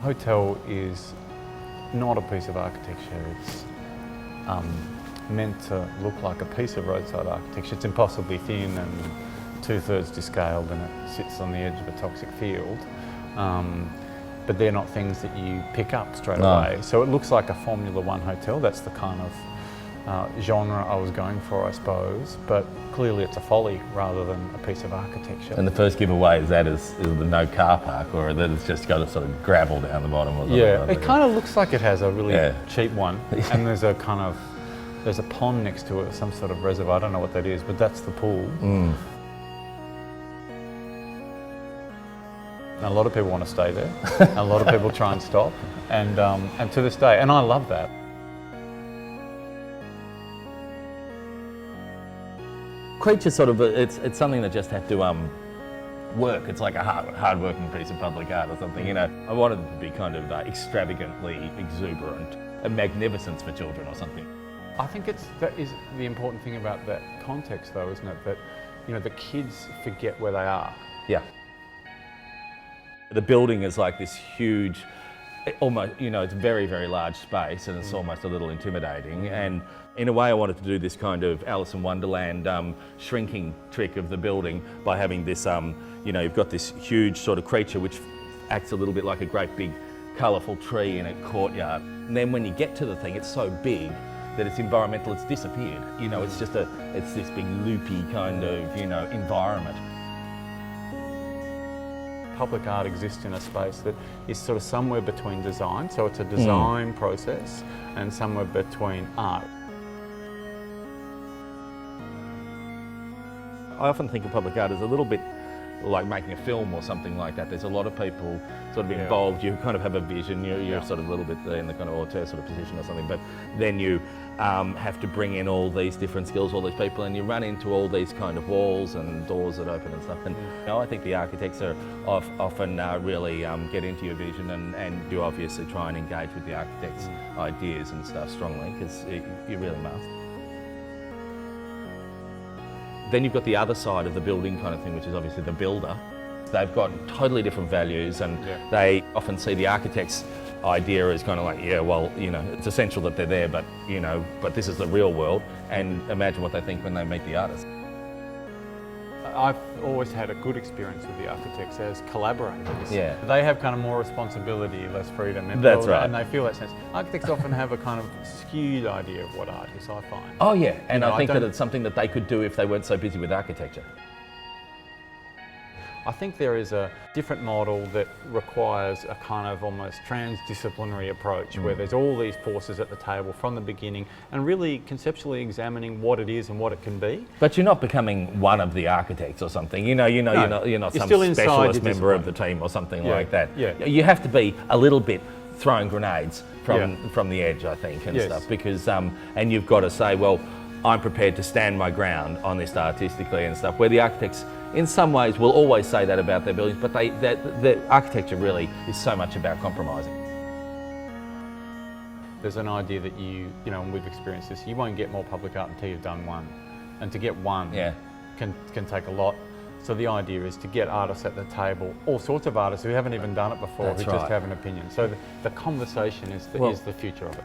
Hotel is not a piece of architecture. It's meant to look like a piece of roadside architecture. It's impossibly thin and 2/3 descaled, and it sits on the edge of a toxic field. But they're not things that you pick up straight away. So it looks like a Formula One hotel. That's the kind of genre I was going for, I suppose. But clearly it's a folly rather than a piece of architecture. And the first giveaway is the no car park, or that it's just got a sort of gravel down the bottom or something. Yeah, it kind of looks like it has a really cheap one. Yeah. And there's a pond next to it, some sort of reservoir. I don't know what that is, but that's the pool. Mm. And a lot of people want to stay there. A lot of people try and stop, and to this day, and I love that. Creature's sort of it's something that just had to work. It's like a hard-working piece of public art or something. You know, I wanted it to be kind of extravagantly exuberant, a magnificence for children or something. I think that is the important thing about that context, though, isn't it? That the kids forget where they are. Yeah. The building is like this huge, almost, it's a very, very large space, and it's almost a little intimidating. And in a way, I wanted to do this kind of Alice in Wonderland shrinking trick of the building by having this, you've got this huge sort of creature which acts a little bit like a great big colourful tree in a courtyard. And then when you get to the thing, it's so big that it's environmental, it's disappeared. It's just it's this big loopy kind of, environment. Public art exists in a space that is sort of somewhere between design, so it's a design process, and somewhere between art. I often think of public art as a little bit like making a film or something like that. There's a lot of people sort of involved. You kind of have a vision. You're sort of a little bit in the kind of auteur sort of position or something. But then you have to bring in all these different skills, all these people, and you run into all these kind of walls and doors that open and stuff. And I think the architects are often really get into your vision, and you obviously try and engage with the architects' ideas and stuff strongly, because you really must. Then you've got the other side of the building kind of thing, which is obviously the builder. They've got totally different values, and they often see the architect's idea as kind of like, it's essential that they're there, but this is the real world, and imagine what they think when they meet the artist. I've always had a good experience with the architects as collaborators. Yeah. They have kind of more responsibility, less freedom. That's right. And they feel that sense. Architects often have a kind of skewed idea of what art is, I find. Oh yeah, and I think that it's something that they could do if they weren't so busy with architecture. I think there is a different model that requires a kind of almost transdisciplinary approach where there's all these forces at the table from the beginning and really conceptually examining what it is and what it can be. But you're not becoming one of the architects or something. You're not some specialist member of the team or something like that. Yeah. You have to be a little bit throwing grenades from the edge, I think, and stuff, because and you've got to say, well, I'm prepared to stand my ground on this artistically and stuff, where the architects in some ways will always say that about their buildings, but the architecture really is so much about compromising. There's an idea that and we've experienced this, you won't get more public art until you've done one. And to get one can take a lot. So the idea is to get artists at the table, all sorts of artists who haven't even done it before, just have an opinion. So the conversation is the future of it.